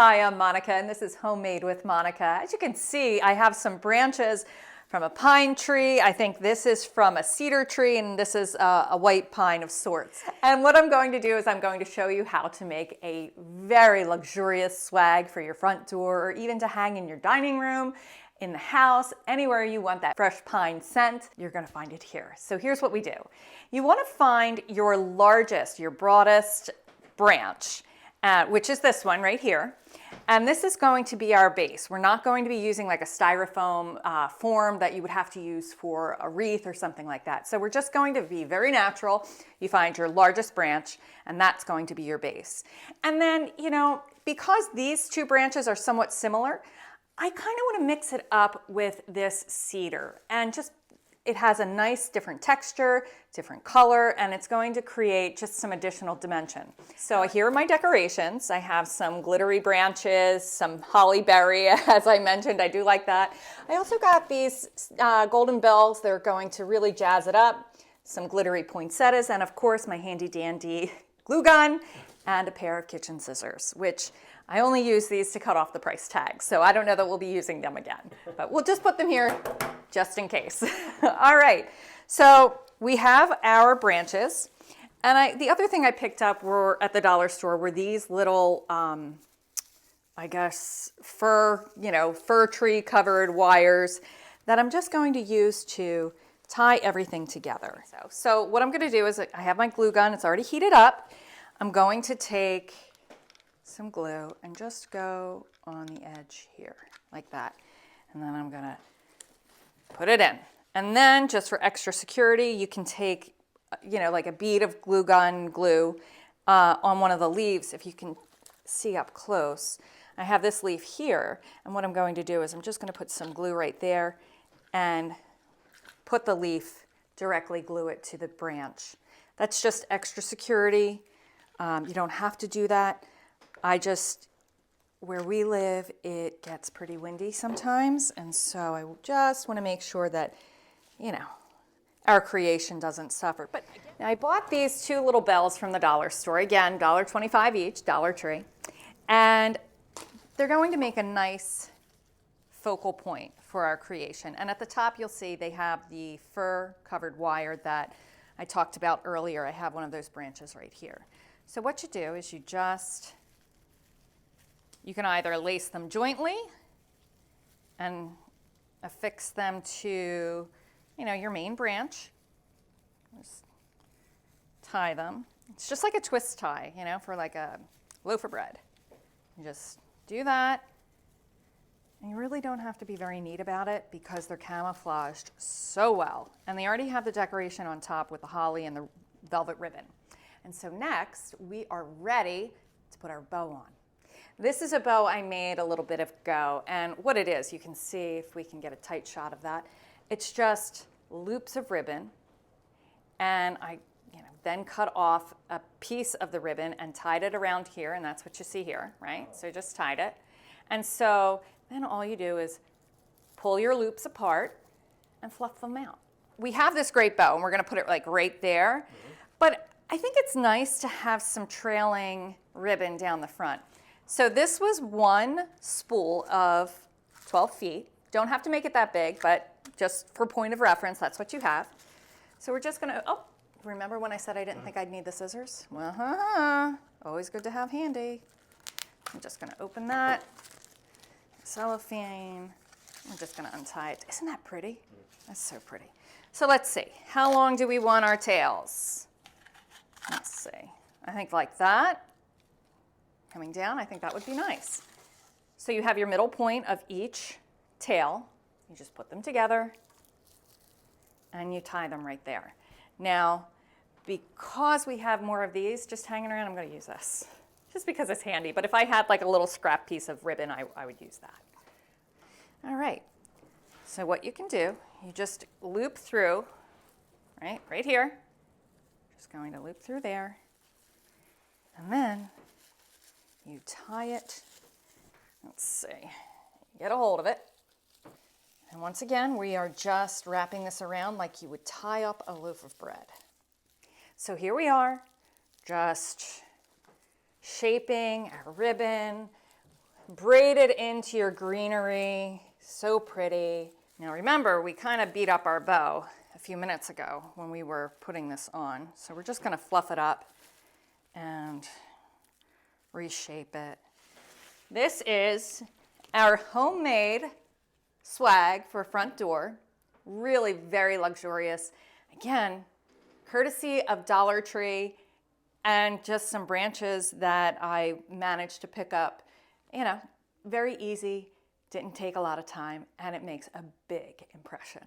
Hi, I'm Monica, and this is Homemade with Monica. As you can see, I have some branches from a pine tree. I think this is from a cedar tree, and this is a white pine of sorts. And what I'm going to do is I'm going to show you how to make a very luxurious swag for your front door, or even to hang in your dining room, in the house, anywhere you want that fresh pine scent. You're going to find it here. So here's what we do. You want to find your largest, your broadest branch, which is this one right here. And this is going to be our base. We're not going to be using like a styrofoam form that you would have to use for a wreath or something like that. So we're just going to be very natural. You find your largest branch, and that's going to be your base. And then, because these two branches are somewhat similar, I kind of want to mix it up with this cedar, and it has a nice different texture, different color, and it's going to create just some additional dimension. So here are my decorations. I have some glittery branches, some holly berry, as I mentioned, I do like that. I also got these golden bells. They're going to really jazz it up, some glittery poinsettias, and of course my handy dandy glue gun and a pair of kitchen scissors, which I only use these to cut off the price tag, so I don't know that we'll be using them again, but we'll just put them here just in case. All right, so we have our branches, and the other thing I picked up at the dollar store were these little, I guess, fir tree covered wires that I'm just going to use to tie everything together. So what I'm gonna do is I have my glue gun, it's already heated up. I'm going to take some glue and just go on the edge here like that, and then I'm gonna put it in. And then just for extra security, you can take like a bead of glue gun glue on one of the leaves. If you can see up close, I have this leaf here, and what I'm going to do is I'm just going to put some glue right there and put the leaf, directly glue it to the branch. That's just extra security. You don't have to do that. Where we live, it gets pretty windy sometimes, and so I just want to make sure that, our creation doesn't suffer. But I bought these two little bells from the dollar store, again, $1.25 each, Dollar Tree, and they're going to make a nice focal point for our creation. And at the top, you'll see they have the fir-covered wire that I talked about earlier. I have one of those branches right here. So what you do is you can either lace them jointly and affix them to, your main branch. Just tie them. It's just like a twist tie, for like a loaf of bread. You just do that. And you really don't have to be very neat about it because they're camouflaged so well. And they already have the decoration on top with the holly and the velvet ribbon. And so next, we are ready to put our bow on. This is a bow I made a little bit ago, and what it is, you can see if we can get a tight shot of that. It's just loops of ribbon, and I then cut off a piece of the ribbon and tied it around here, and that's what you see here, right? So just tied it. And so then all you do is pull your loops apart and fluff them out. We have this great bow, and we're gonna put it like right there, but I think it's nice to have some trailing ribbon down the front. So this was one spool of 12 feet. Don't have to make it that big, but just for point of reference, that's what you have. So we're just gonna, remember when I said I didn't think I'd need the scissors? Well, always good to have handy. I'm just gonna open that, cellophane. I'm just gonna untie it. Isn't that pretty? That's so pretty. So let's see, how long do we want our tails? Let's see, I think like that. Coming down, I think that would be nice. So you have your middle point of each tail. You just put them together and you tie them right there. Now, because we have more of these just hanging around, I'm going to use this just because it's handy. But if I had like a little scrap piece of ribbon, I would use that. All right. So what you can do, you just loop through, right here. Just going to loop through there. And then you tie it, let's see, get a hold of it. And once again, we are just wrapping this around like you would tie up a loaf of bread. So here we are, just shaping our ribbon. braided into your greenery. So pretty. Now remember, we kind of beat up our bow a few minutes ago when we were putting this on. So we're just going to fluff it up and reshape it. This is our homemade swag for front door. Really very luxurious. Again, courtesy of Dollar Tree and just some branches that I managed to pick up. You know, very easy, didn't take a lot of time, and it makes a big impression.